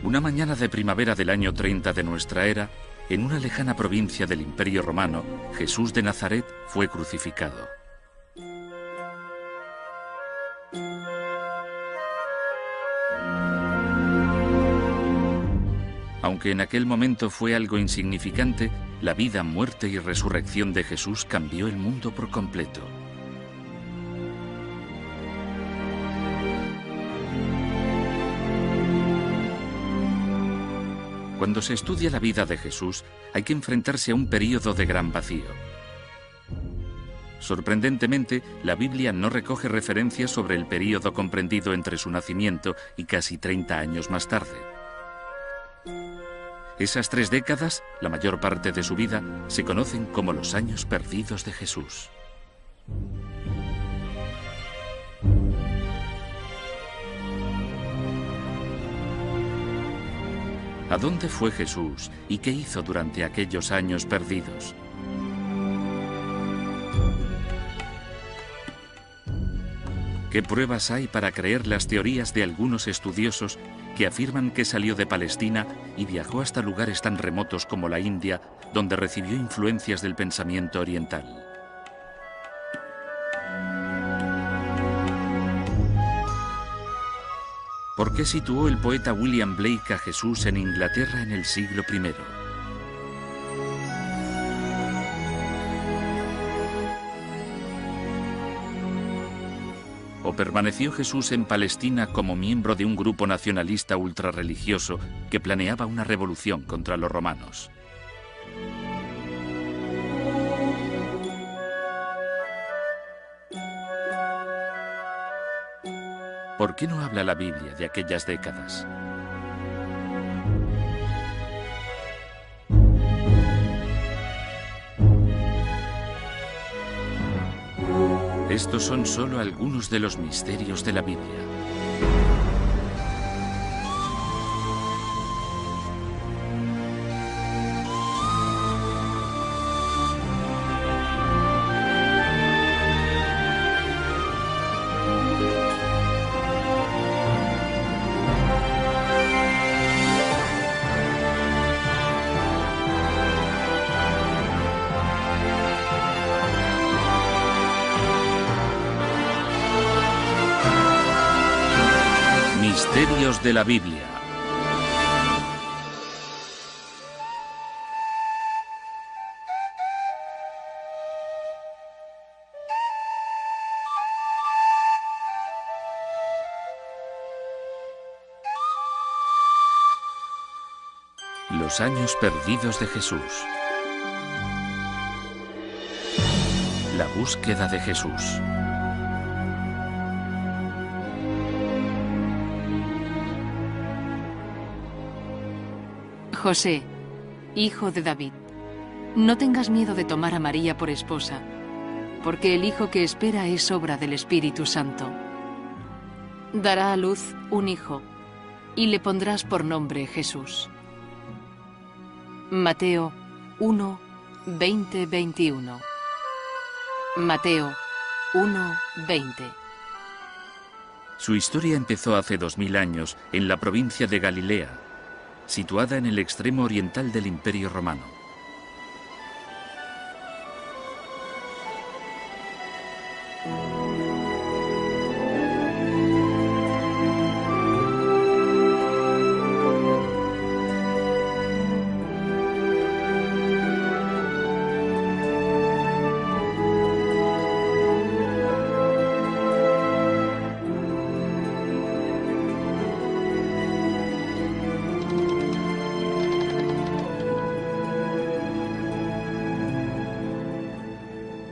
Una mañana de primavera del año 30 de nuestra era, en una lejana provincia del Imperio Romano, Jesús de Nazaret fue crucificado. Aunque en aquel momento fue algo insignificante, la vida, muerte y resurrección de Jesús cambió el mundo por completo. Cuando se estudia la vida de Jesús, hay que enfrentarse a un período de gran vacío. Sorprendentemente, la Biblia no recoge referencias sobre el período comprendido entre su nacimiento y casi 30 años más tarde. Esas 3 décadas, la mayor parte de su vida, se conocen como los años perdidos de Jesús. ¿A dónde fue Jesús y qué hizo durante aquellos años perdidos? ¿Qué pruebas hay para creer las teorías de algunos estudiosos que afirman que salió de Palestina y viajó hasta lugares tan remotos como la India, donde recibió influencias del pensamiento oriental? ¿Por qué situó el poeta William Blake a Jesús en Inglaterra en el siglo I? ¿O permaneció Jesús en Palestina como miembro de un grupo nacionalista ultrarreligioso que planeaba una revolución contra los romanos? ¿Por qué no habla la Biblia de aquellas décadas? Estos son solo algunos de los misterios de la Biblia. Misterios de la Biblia. Los años perdidos de Jesús. La búsqueda de Jesús. José, hijo de David, no tengas miedo de tomar a María por esposa, porque el hijo que espera es obra del Espíritu Santo. Dará a luz un hijo, y le pondrás por nombre Jesús. Mateo 1, 20, 21. Mateo 1, 20. Su historia empezó hace 2000 años en la provincia de Galilea, situada en el extremo oriental del Imperio Romano.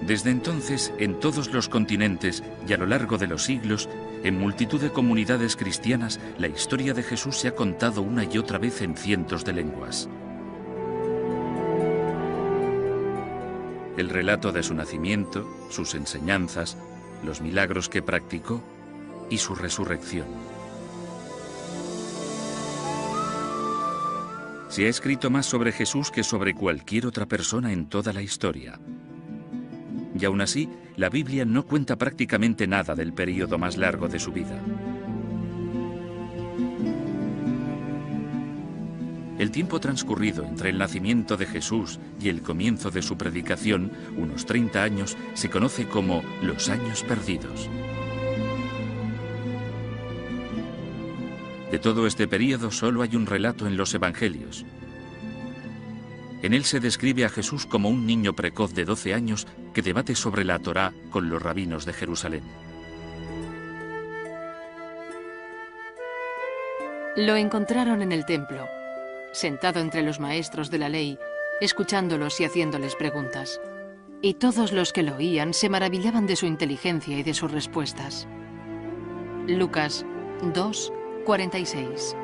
Desde entonces, en todos los continentes y a lo largo de los siglos, en multitud de comunidades cristianas, la historia de Jesús se ha contado una y otra vez en cientos de lenguas. El relato de su nacimiento, sus enseñanzas, los milagros que practicó y su resurrección. Se ha escrito más sobre Jesús que sobre cualquier otra persona en toda la historia. Y aún así, la Biblia no cuenta prácticamente nada del período más largo de su vida. El tiempo transcurrido entre el nacimiento de Jesús y el comienzo de su predicación, unos 30 años, se conoce como los años perdidos. De todo este período solo hay un relato en los Evangelios. En él se describe a Jesús como un niño precoz de 12 años que debate sobre la Torá con los rabinos de Jerusalén. Lo encontraron en el templo, sentado entre los maestros de la ley, escuchándolos y haciéndoles preguntas. Y todos los que lo oían se maravillaban de su inteligencia y de sus respuestas. Lucas 2, 46.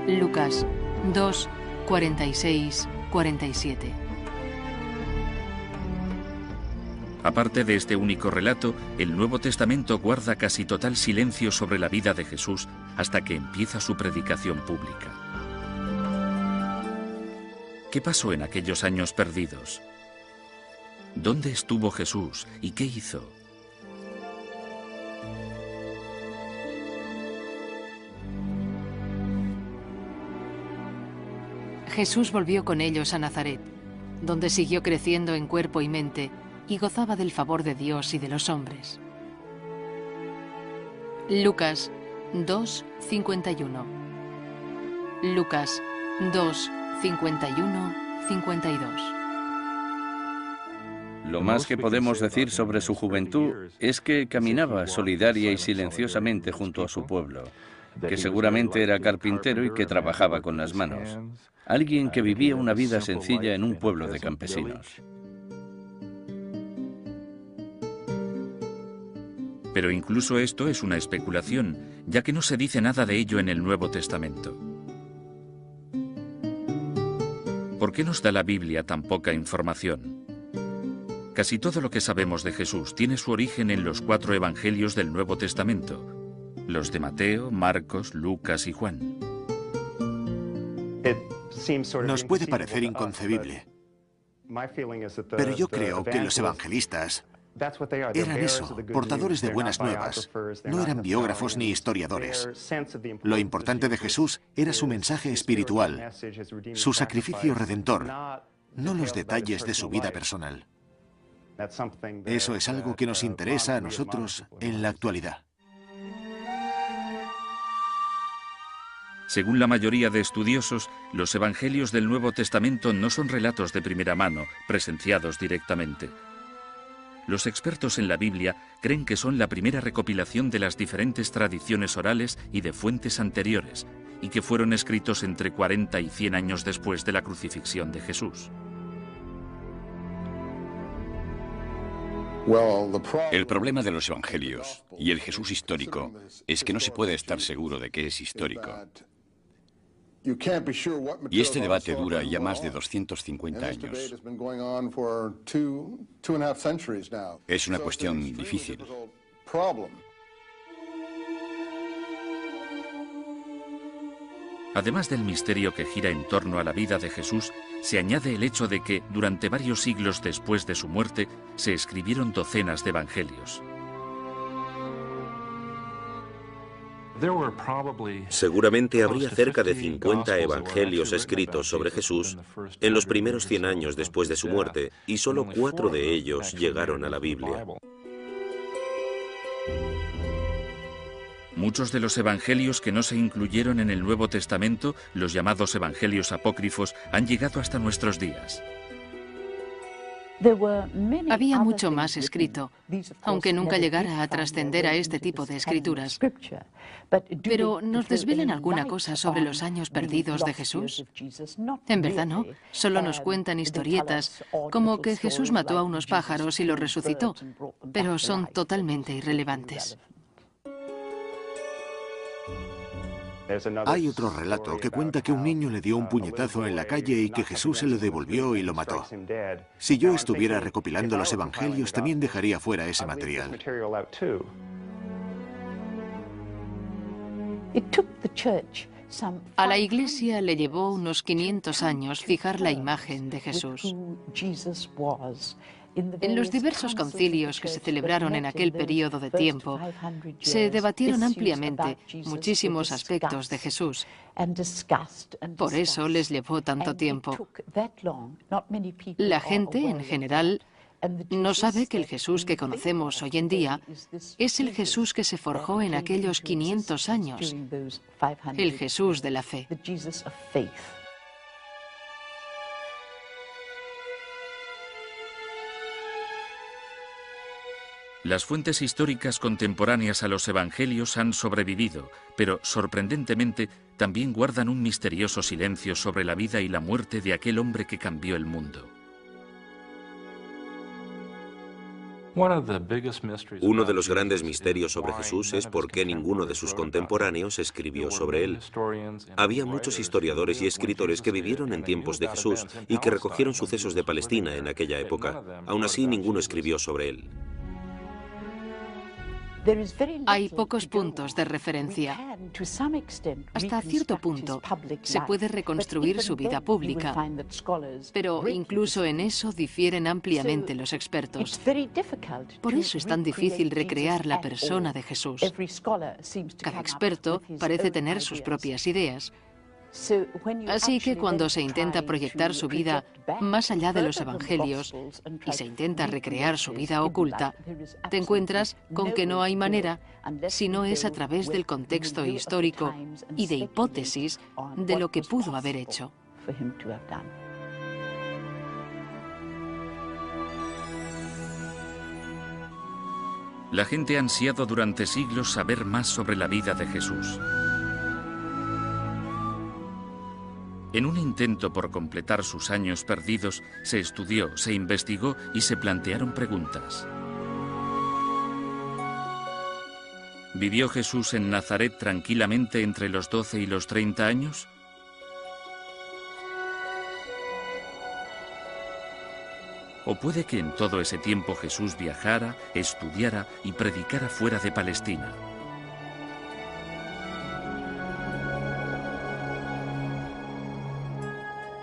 Lucas 2, 46, 47. Aparte de este único relato, el Nuevo Testamento guarda casi total silencio sobre la vida de Jesús hasta que empieza su predicación pública. ¿Qué pasó en aquellos años perdidos? ¿Dónde estuvo Jesús y qué hizo? Jesús volvió con ellos a Nazaret, donde siguió creciendo en cuerpo y mente y gozaba del favor de Dios y de los hombres. Lucas 2, 51. Lucas 2, 51, 52. Lo más que podemos decir sobre su juventud es que caminaba solidaria y silenciosamente junto a su pueblo, que seguramente era carpintero y que trabajaba con las manos. Alguien que vivía una vida sencilla en un pueblo de campesinos. Pero incluso esto es una especulación, ya que no se dice nada de ello en el Nuevo Testamento. ¿Por qué nos da la Biblia tan poca información? Casi todo lo que sabemos de Jesús tiene su origen en los 4 evangelios del Nuevo Testamento, los de Mateo, Marcos, Lucas y Juan. Nos puede parecer inconcebible, pero yo creo que los evangelistas eran eso, portadores de buenas nuevas. No eran biógrafos ni historiadores. Lo importante de Jesús era su mensaje espiritual, su sacrificio redentor, no los detalles de su vida personal. Eso es algo que nos interesa a nosotros en la actualidad. Según la mayoría de estudiosos, los evangelios del Nuevo Testamento no son relatos de primera mano, presenciados directamente. Los expertos en la Biblia creen que son la primera recopilación de las diferentes tradiciones orales y de fuentes anteriores, y que fueron escritos entre 40 y 100 años después de la crucifixión de Jesús. El problema de los evangelios y el Jesús histórico es que no se puede estar seguro de que es histórico. Y este debate dura ya más de 250 años. Es una cuestión difícil. Además del misterio que gira en torno a la vida de Jesús, se añade el hecho de que, durante varios siglos después de su muerte, se escribieron docenas de evangelios. Seguramente habría cerca de 50 evangelios escritos sobre Jesús en los primeros 100 años después de su muerte, y solo 4 de ellos llegaron a la Biblia. Muchos de los evangelios que no se incluyeron en el Nuevo Testamento, los llamados evangelios apócrifos, han llegado hasta nuestros días. Había mucho más escrito, aunque nunca llegara a trascender a este tipo de escrituras. Pero, ¿nos desvelan alguna cosa sobre los años perdidos de Jesús? En verdad no, solo nos cuentan historietas, como que Jesús mató a unos pájaros y los resucitó, pero son totalmente irrelevantes. Hay otro relato que cuenta que un niño le dio un puñetazo en la calle y que Jesús se lo devolvió y lo mató. Si yo estuviera recopilando los evangelios, también dejaría fuera ese material. A la Iglesia le llevó unos 500 años fijar la imagen de Jesús. En los diversos concilios que se celebraron en aquel periodo de tiempo, se debatieron ampliamente muchísimos aspectos de Jesús. Por eso les llevó tanto tiempo. La gente, en general, no sabe que el Jesús que conocemos hoy en día es el Jesús que se forjó en aquellos 500 años, el Jesús de la fe. Las fuentes históricas contemporáneas a los evangelios han sobrevivido, pero sorprendentemente también guardan un misterioso silencio sobre la vida y la muerte de aquel hombre que cambió el mundo. Uno de los grandes misterios sobre Jesús es por qué ninguno de sus contemporáneos escribió sobre él. Había muchos historiadores y escritores que vivieron en tiempos de Jesús y que recogieron sucesos de Palestina en aquella época. Aún así, ninguno escribió sobre él. Hay pocos puntos de referencia. Hasta cierto punto se puede reconstruir su vida pública, pero incluso en eso difieren ampliamente los expertos. Por eso es tan difícil recrear la persona de Jesús. Cada experto parece tener sus propias ideas. Así que cuando se intenta proyectar su vida más allá de los evangelios y se intenta recrear su vida oculta, te encuentras con que no hay manera, si no es a través del contexto histórico y de hipótesis de lo que pudo haber hecho. La gente ha ansiado durante siglos saber más sobre la vida de Jesús. En un intento por completar sus años perdidos, se estudió, se investigó y se plantearon preguntas. ¿Vivió Jesús en Nazaret tranquilamente entre los 12 y los 30 años? ¿O puede que en todo ese tiempo Jesús viajara, estudiara y predicara fuera de Palestina?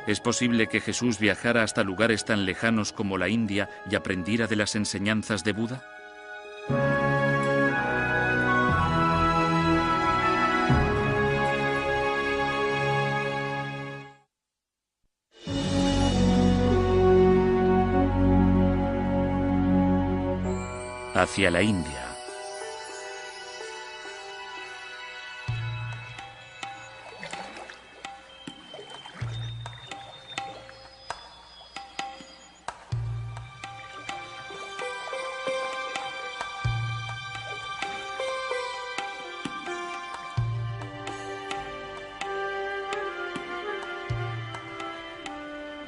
¿Es posible que Jesús viajara hasta lugares tan lejanos como la India y aprendiera de las enseñanzas de Buda? Hacia la India.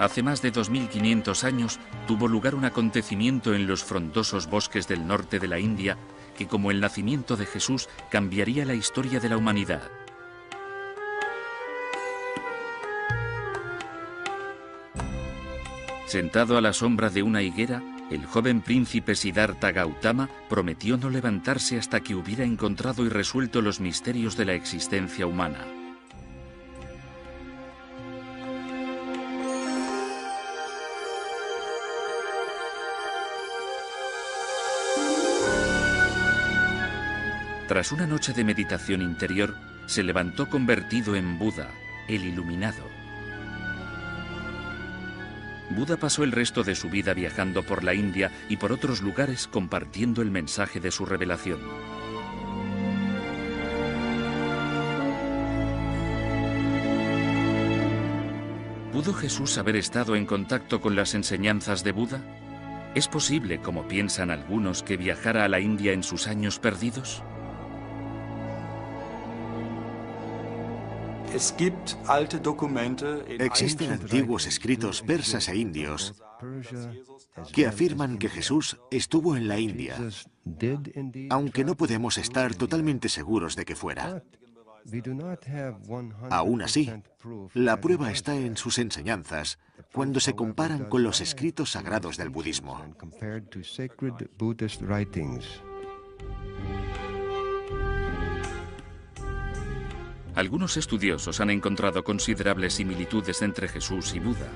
Hace más de 2500 años tuvo lugar un acontecimiento en los frondosos bosques del norte de la India que, como el nacimiento de Jesús, cambiaría la historia de la humanidad. Sentado a la sombra de una higuera, el joven príncipe Siddhartha Gautama prometió no levantarse hasta que hubiera encontrado y resuelto los misterios de la existencia humana. Tras una noche de meditación interior, se levantó convertido en Buda, el iluminado. Buda pasó el resto de su vida viajando por la India y por otros lugares compartiendo el mensaje de su revelación. ¿Pudo Jesús haber estado en contacto con las enseñanzas de Buda? ¿Es posible, como piensan algunos, que viajara a la India en sus años perdidos? Existen antiguos escritos persas e indios que afirman que Jesús estuvo en la India, aunque no podemos estar totalmente seguros de que fuera. Aún así, la prueba está en sus enseñanzas cuando se comparan con los escritos sagrados del budismo. Algunos estudiosos han encontrado considerables similitudes entre Jesús y Buda.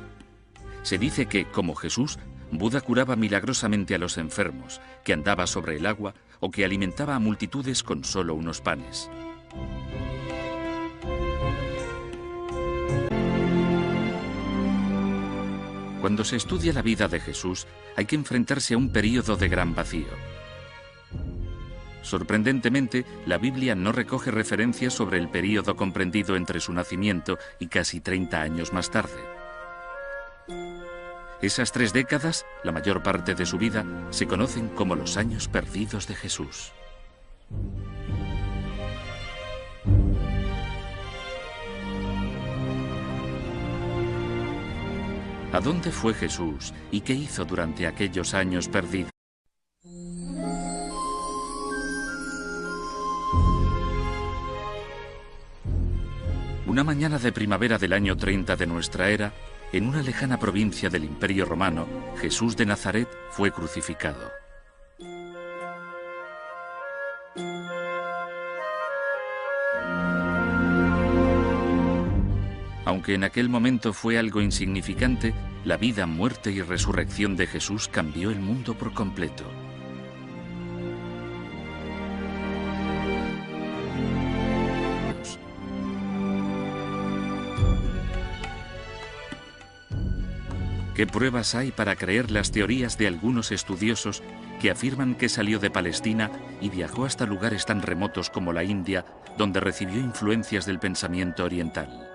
Se dice que, como Jesús, Buda curaba milagrosamente a los enfermos, que andaba sobre el agua o que alimentaba a multitudes con solo unos panes. Cuando se estudia la vida de Jesús, hay que enfrentarse a un período de gran vacío. Sorprendentemente, la Biblia no recoge referencias sobre el período comprendido entre su nacimiento y casi 30 años más tarde. Esas 3 décadas, la mayor parte de su vida, se conocen como los años perdidos de Jesús. ¿A dónde fue Jesús y qué hizo durante aquellos años perdidos? Una mañana de primavera del año 30 de nuestra era, en una lejana provincia del Imperio Romano, Jesús de Nazaret fue crucificado. Aunque en aquel momento fue algo insignificante, la vida, muerte y resurrección de Jesús cambió el mundo por completo. ¿Qué pruebas hay para creer las teorías de algunos estudiosos que afirman que salió de Palestina y viajó hasta lugares tan remotos como la India, donde recibió influencias del pensamiento oriental?